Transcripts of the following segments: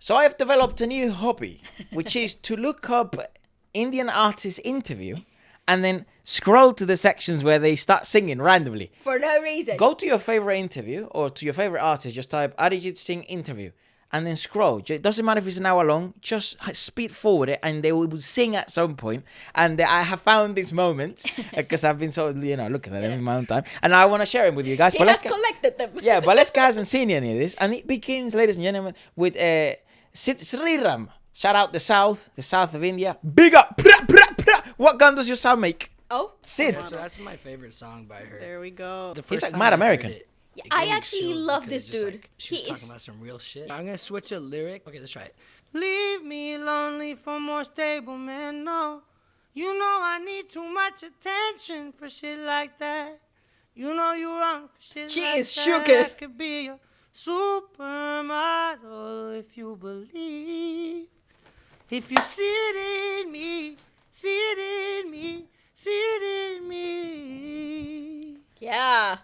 So I've developed a new hobby, which is to look up Indian artists' interview and then scroll to the sections where they start singing randomly. For no reason. Go to your favorite interview or to your favorite artist, just type Arijit Singh interview and then scroll. It doesn't matter if it's an hour long, just speed forward it and they will sing at some point. And I have found this moment because I've been sort of, looking at them in my own time. And I want to share them with you guys. He has collected them. Yeah, Waleska hasn't seen any of this. And it begins, ladies and gentlemen, with Sri Ram. Shout out the South of India. Big up. What gun does your sound make? Oh, Sid. So that's my favorite song by her. There we go. He's like mad American. yeah, I actually love this dude. She was talking about some real shit. I'm gonna switch a lyric. Okay, let's try it. Leave me lonely for more stable men. No, you know I need too much attention for shit like that. You know you wrong for shit She like is that. shooketh. I could be your supermodel if you believe. If you see it in me, see it in me, see it in me. Yeah.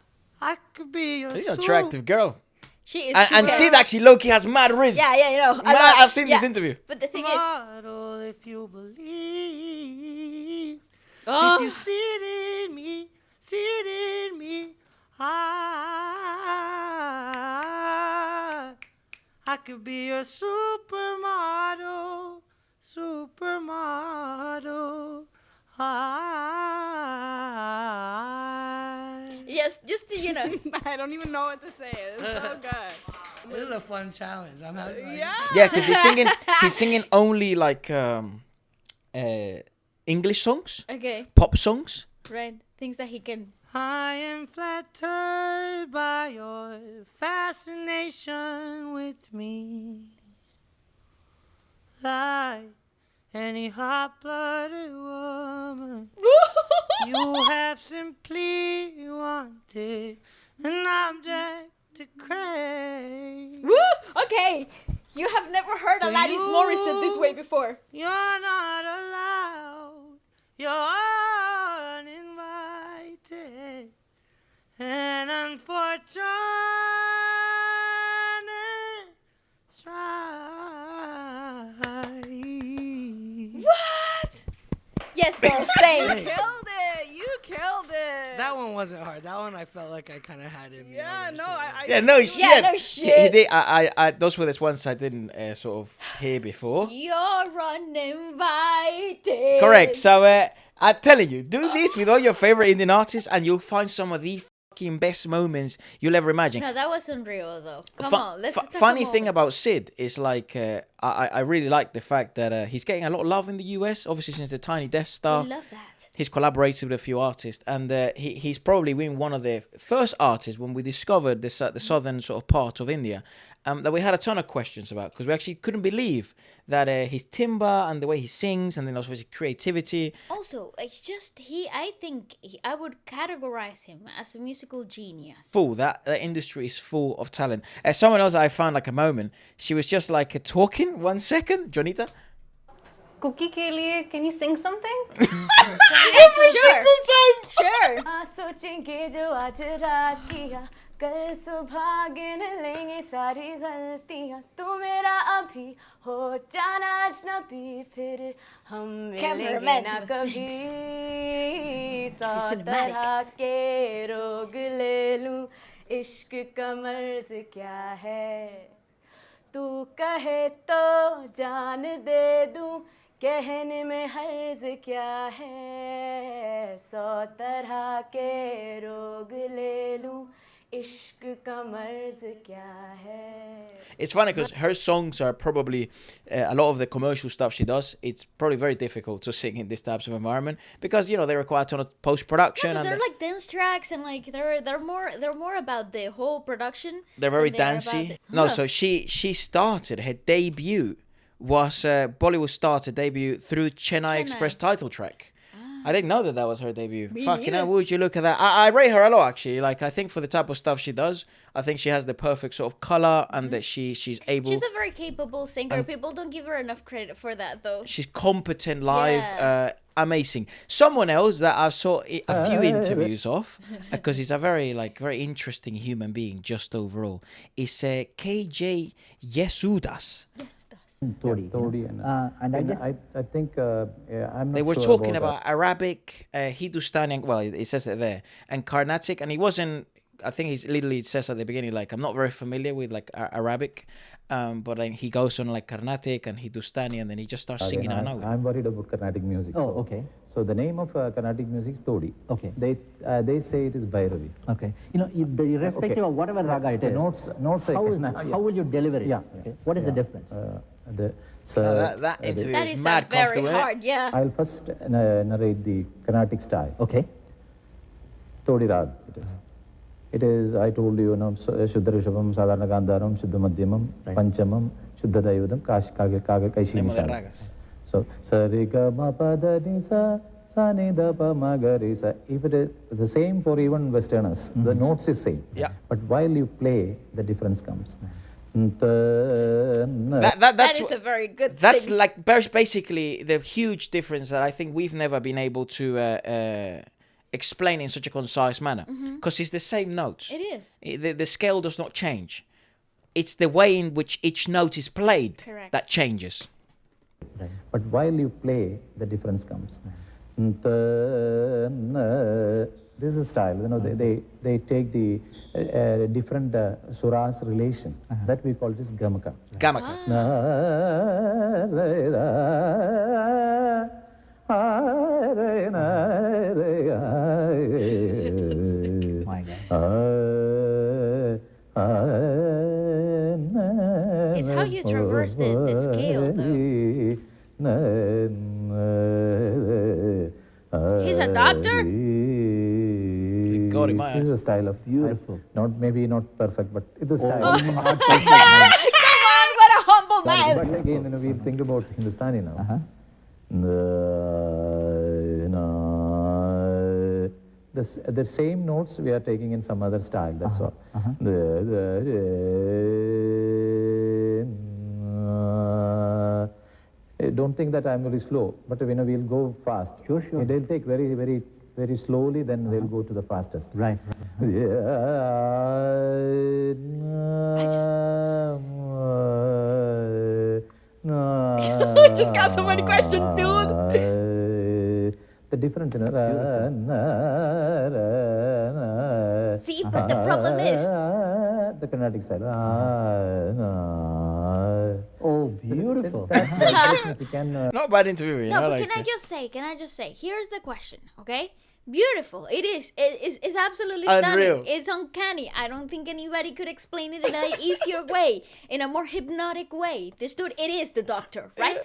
I could be your She's an attractive girl. She is And shooketh. Sid actually, Loki has mad riz. Yeah, you know. I've seen this interview. But the thing is, model if you believe. oh, If you see it in me, see it in me. I could be your supermodel, supermodel. yes, just to, I don't even know what to say. It's so good. This is a fun challenge. I'm having Yeah. Yeah, because he's singing only like English songs, okay, pop songs. right. Things that he can. I am flattered by your fascination with me. Like any hot-blooded woman, you have simply wanted an object to crave. Woo! Okay, you have never heard Alanis Morissette this way before. You're not allowed. You're uninvited. An unfortunate strike. What? Yes, girl, same. Killed it. You killed it. That one wasn't hard. That one I felt like I kind of had it. Yeah, no, I Yeah, no shit. Yeah, no shit. He did. I those were the ones I didn't sort of hear before. You're uninvited. Correct. So I'm telling you, do this with all your favorite Indian artists, and you'll find some of the fucking best moments you'll ever imagine. No, that was unreal though. Come on, let's. talk Funny about thing it. about Sid is like I really like the fact that he's getting a lot of love in the US. Obviously, since the Tiny Desk stuff. I love that. He's collaborated with a few artists, and he's probably been one of the first artists when we discovered this the southern sort of part of India that we had a ton of questions about, because we actually couldn't believe that his timbre and the way he sings, and then also his creativity. Also, it's just I think I would categorize him as a musical genius. Full that industry is full of talent. As someone else I found like a moment, she was just like talking 1 second, Jonita. Cookie के लिए, can you sing something? Every single time. Sure. सोचेंगे जो आज रात किया कल सुबह गिन लेंगे सारी गलतियां तू मेरा अभी हो जाना अजनबी फिर हम मिलेंगे Cameraman ना to कभी सौ cinematic. तरह के रोग ले लूं इश्क का मर्ज क्या है तू कहे तो जान दे दूं कहने में हर्ज क्या है सौ तरह के रोग ले लूं इश्क का मर्ज क्या है. It's funny because her songs are probably a lot of the commercial stuff she does. It's probably very difficult to sing in this types of environment because they require a ton of post production. Because they're like dance tracks and like they're more about the whole production. They're very than they're dancey. about No, so she started her debut was Bollywood started debut through Chennai Express title track. I didn't know that was her debut. Fucking hell, would you look at that? I rate her a lot actually. Like I think for the type of stuff she does, I think she has the perfect sort of color and that she's able. She's a very capable singer. People don't give her enough credit for that though. She's competent live. Yeah. Amazing. Someone else that I saw a few interviews of, because he's a very interesting human being just overall, is KJ Yesudas. Todi. Todi. And I guess I think I'm not They were sure talking about Arabic, Hindustani, well, it says it there, and Carnatic, and he wasn't. I think he's literally says at the beginning, like, I'm not very familiar with like Arabic, but then he goes on like Carnatic and Hindustani, and then he just starts singing. I know. I'm worried about Carnatic music. Oh, okay. So the name of Carnatic music is Todi. Okay. They say it is Bhairavi. Okay. Irrespective of whatever raga it is, notes how will you deliver it? Yeah. Okay. What is the difference? That interview That is is mad very comfortable. hard, yeah. I'll first narrate the Carnatic style. Okay. Todi rag it is. It is, I told you, Shuddha Rishabham, Sadharana Gandharam, Shuddha Madhyamam, Panchamam, Shuddha Dayudam, Kaishi Name of the Nishadam. ragas. So, Sarigama Padanisa, Sanidapa Magarisa. If it is the same for even Westerners, the notes is same. Yeah. But while you play, the difference comes. That is a very good That's thing. like basically the huge difference that I think we've never been able to explain in such a concise manner, because it's the same notes. It is. The scale does not change. It's the way in which each note is played Correct. that changes. But while you play, the difference comes. This is a style. They take the different suras relation. That we call this gamaka. Gamaka. My God. It's how you traverse the scale, though. He's a doctor? God in my This is eyes. a style of Beautiful. Maybe not perfect, but it's a style. Come on, what a humble man. But again, we'll think about Hindustani now. The same notes we are taking in some other style. That's all. Don't think that I'm very slow, but we'll go fast. Sure. They'll take very, very, very slowly. Then they'll go to the fastest. Right. I just got so many questions, dude. The difference, See, but the problem is, the Carnatic style. Oh, beautiful. You can, Not bad interviewing. no, but like can I just say, here's the question, okay? Beautiful. It is. It's absolutely Unreal. stunning. It's uncanny. I don't think anybody could explain it in an easier way, in a more hypnotic way. This dude, it is the doctor, right?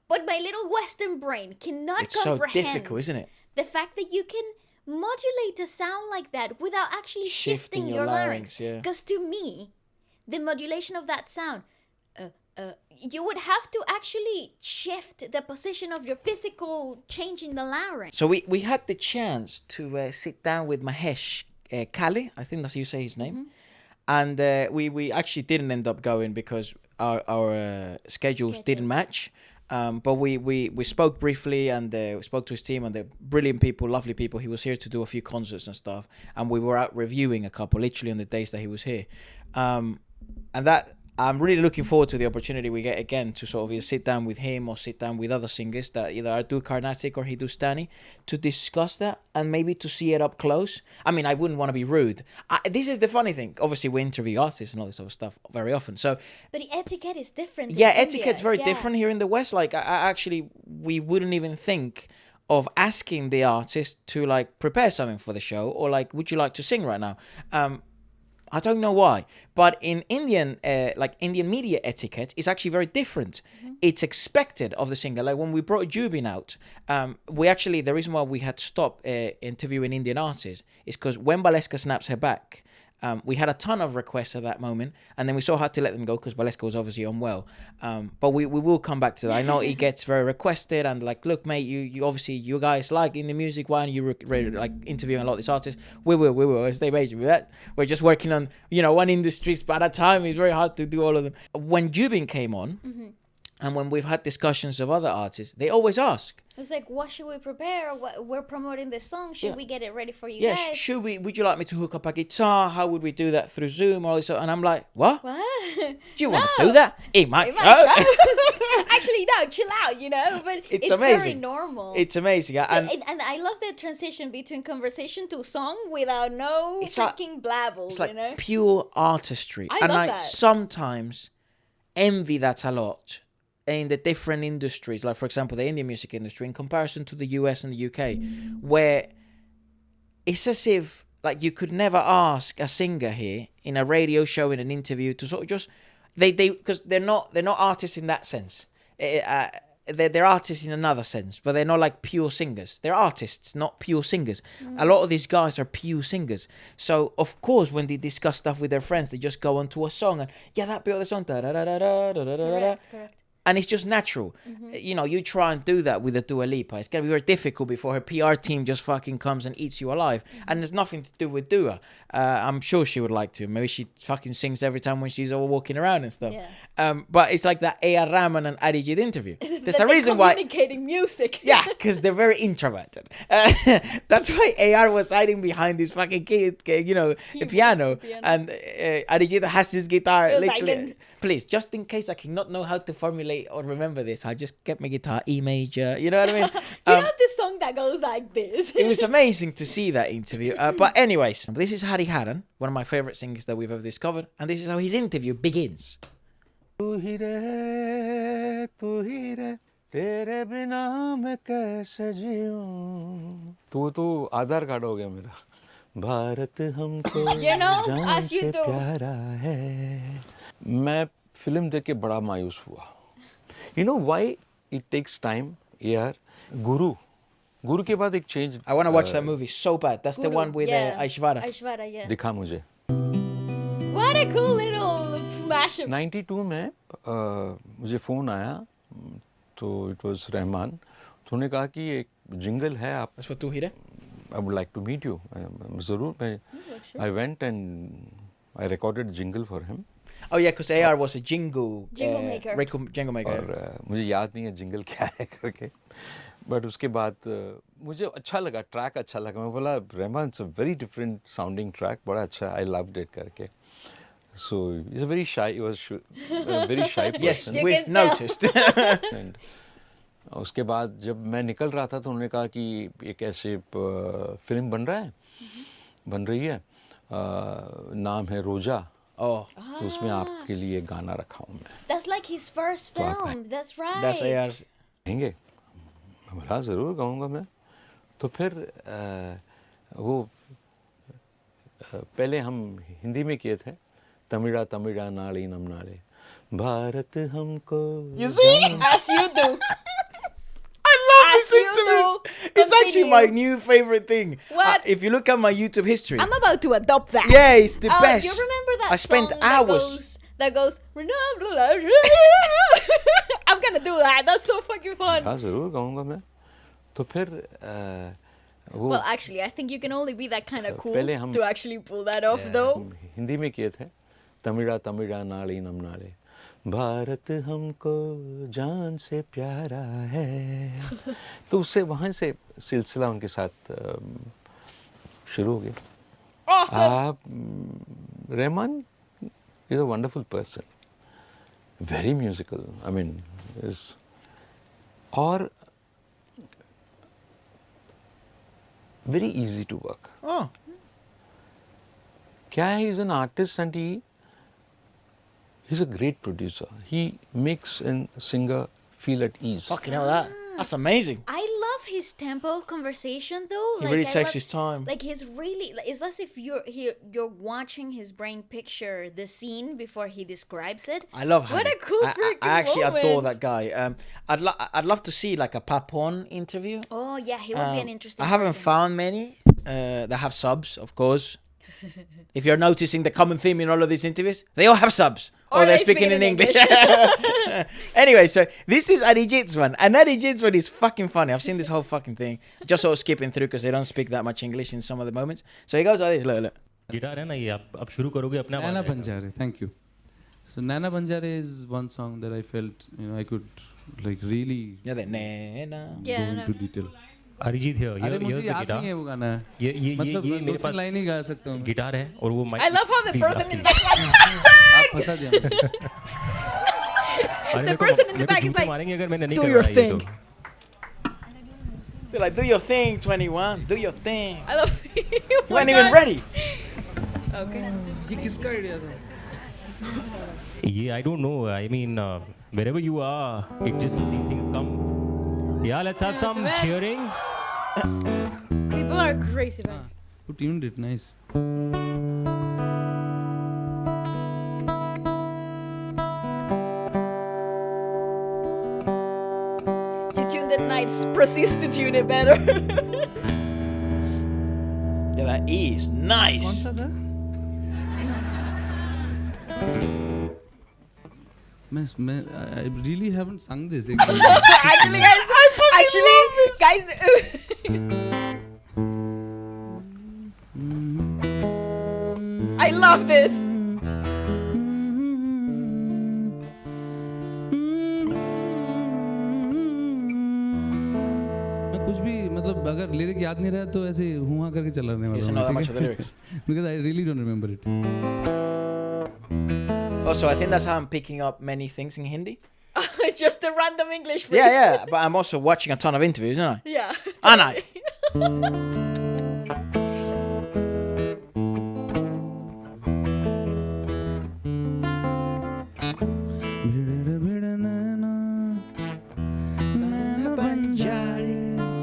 But my little Western brain cannot It's so comprehend difficult, isn't it? the fact that you can modulate a sound like that without actually shifting your larynx. yeah. Because to me, the modulation of that sound, you would have to actually shift the position of your physical changing the larynx. So we had the chance to sit down with Mahesh Kali, I think that's how you say his name, and we actually didn't end up going because our schedules didn't match. But we spoke briefly, and we spoke to his team, and they're brilliant people, lovely people. He was here to do a few concerts and stuff, and we were out reviewing a couple literally on the days that he was here. And that I'm really looking forward to the opportunity we get again to sort of either sit down with him or sit down with other singers that either do Carnatic or Hindustani to discuss that and maybe to see it up close. I mean, I wouldn't want to be rude. This is the funny thing. Obviously, we interview artists and all this sort of stuff very often. So, But the etiquette is different. in yeah, India. etiquette's very Yeah. different here in the West. Like, I actually, we wouldn't even think of asking the artist to like prepare something for the show or like, would you like to sing right now? I don't know why, but in Indian, Indian media etiquette is actually very different. It's expected of the singer. Like when we brought Jubin out, the reason why we had stopped interviewing Indian artists is because when Waleska snaps her back, we had a ton of requests at that moment, and then we sort of had to let them go because Waleska was obviously unwell. But we will come back to that. I know he gets very requested, and like, look, mate, you obviously you guys like in the music. Why aren't you like interviewing a lot of these artists? We will. Stay patient with that. We're just working on one industry at a time. It's very hard to do all of them. When Jubin came on. And when we've had discussions of other artists, they always ask. It's like, what should we prepare? We're promoting this song. Should we get it ready for you Yes, guys? would you like me to hook up a guitar? How would we do that through Zoom? All this, and I'm like, what? What? Do you want to do that? In my show? Actually, no, chill out, you know. But it's amazing. very normal. It's amazing. And I love the transition between conversation to song without no fucking blabble, It's like you know? pure artistry. I and love I that. sometimes envy that a lot in the different industries, like for example the Indian music industry in comparison to the US and the UK, where it's as if like you could never ask a singer here in a radio show, in an interview, to sort of just they because they're not artists in that sense. They're artists in another sense, but they're not like pure singers. They're artists, not pure singers. A lot of these guys are pure singers. So of course when they discuss stuff with their friends, they just go onto a song and that bit of the song, Correct. and it's just natural. You know, you try and do that with a Dua Lipa. It's going to be very difficult before her PR team just fucking comes and eats you alive. And there's nothing to do with Dua. I'm sure she would like to. Maybe she fucking sings every time when she's all walking around and stuff. Yeah. But it's like that Rahman and Arijit interview. There's a reason why. Communicating music. Yeah, because they're very introverted. That's why AR was hiding behind this fucking the piano. And Arijit has his guitar. Literally. Please, just in case I cannot know how to formulate or remember this, I just get my guitar E major. You know what I mean? You know this song that goes like this? It was amazing to see that interview. But anyways, this is Hariharan, one of my favorite singers that we've ever discovered. And this is how his interview begins. तू ही रे तेरे बिना मैं कैसे जीऊं तू आधार card हो गया मेरा भारत हमको जान से प्यारा है मैं फिल्म देख के बड़ा मायूस हुआ You know why it takes time यार गुरु के बाद एक change I want to watch that movie so bad. That's the one with Aishwarya. Yeah. दिखा मुझे What a cool little mashup. 92 में मुझे फ़ोन आया तो it was रहमान तो उन्होंने कहा कि एक जिंगल है आप That's for Tu Hire? I would like to meet you. ज़रूर मैं I went and I recorded jingle for him. Oh yeah, because AR was a jingle maker. Jingle maker. और मुझे याद नहीं है जिंगल क्या है करके बट उसके बाद मुझे अच्छा लगा ट्रैक अच्छा लगा मैं बोला Rahman it's a very different sounding track बड़ा अच्छा आई लव्ड इट करके so he's a very shy person. Yes, we've noticed. And उसके बाद जब मैं निकल रहा था तो उन्होंने कहा कि एक ऐसे फिल्म बन रही है नाम है रोजा तो उसमें आपके लिए गाना रखा हूँ मैं That's like his first film. That's right. That's AR's. कहेंगे मैं बोला ज़रूर गाऊँगा मैं तो फिर वो पहले हम हिंदी में किए थे तमिड़ा नाड़ी नम नाड़े भारत हमको You see? As you do. I love As this you interview. do. It's actually my new favorite thing. What? If you look at my YouTube history. I'm about to adopt that. Yeah, it's the best. Do you remember that I spent song hours. that goes I'm gonna do that. That's so fucking fun. हाँ ज़रूर गाऊँगा मैं तो फिर वो Well, actually, I think you can only be that kind of cool पहले हम to actually pull that off, though. Hindi में किए थे तमिड़ा नाड़ी नम नाड़े भारत हमको जान से प्यारा है तो उससे वहाँ से सिलसिला उनके साथ शुरू हो गया Awesome. Rahman is a wonderful person very musical I mean is और very easy to work Oh. क्या है he's an artist and he's a great producer. He makes a singer feel at ease. Fucking hell, that's amazing. I love his tempo conversation, though. He really I takes love- his time. Like he's really, it's as if you're watching his brain picture the scene before he describes it. I love him. What a cool freaking I actually adore moment. that guy. I'd love to see like a Papon interview. Oh yeah, he would be an interesting. I haven't person. found many that have subs, of course. If you're noticing the common theme in all of these interviews, they all have subs. Or they're speaking in English. Anyway, so this is Arijit's one. And Arijit's one is fucking funny. I've seen this whole fucking thing. Just sort of skipping through because they don't speak that much English in some of the moments. So he goes like this, look. Guitar है ना ये आप शुरू करोगे अपने आप ना बन जा रहे thank you So Nana Banjare is one song that I felt, I could like really Yeah, that Nana. go into detail. Arijit है अरे मुझे याद नहीं है वो गाना. ये मतलब मेरे दो पास तीन लाइन ही गा सकता हूँ. गिटार है और वो I love how the person in the back आप फंसा दिया मुझे. the person in the back is like, मारेंगे अगर मैंने नहीं do your करवाया ये thing. तो. They're like, do your thing, 21. Do your thing. I love You weren't even ready. Okay. ये किसका आइडिया था? ये I don't know. I mean, wherever you are, it just these things come. Yeah, let's have some cheering. People are crazy, man. Who tuned it? Nice. You tuned it nice, proceeds to tune it better. Yeah, that E is nice. कौन सा था? I really haven't sung this. Actually, guys. I love this. मैं कुछ भी मतलब अगर lyric याद नहीं रहा तो ऐसे हुआ करके चलाने वाला Yes, know that much of the lyrics. because I really don't remember it. Also, I think that's how I'm picking up many things in Hindi. Just a random English phrase. Yeah, but I'm also watching a ton of interviews, aren't I? Yeah. Aren't I?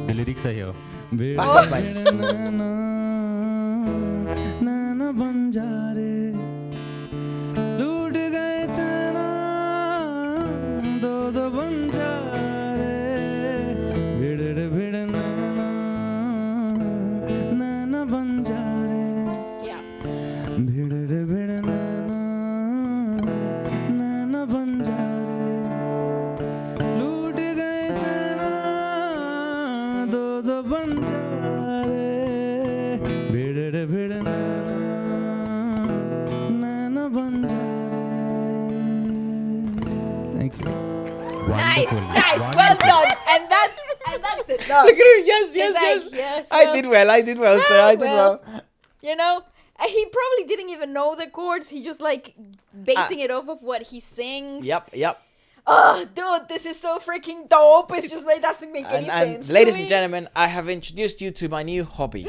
The lyrics are here. Back up, mate. लूट गए चना दो दो बंजारे भिड़ भिड़ नैना नैना बंजारे Yeah. भिड़ भिड़ नैना नैना बंजारे लूट गए चना दो दो बंजारे भिड़ भिड़ नैना नैना बंजारे. Thank you. Nice, Wonderful. nice, Wonderful. well done. And that's it. No. Look at him. Yes, He's yes, like, yes. yes, I did well, sir. I did well. You know, he probably didn't even know the chords. He just like basing it off of what he sings. Yep. Oh, dude, this is so freaking dope. It's just like doesn't make any And sense. ladies to and me. gentlemen, I have introduced you to my new hobby.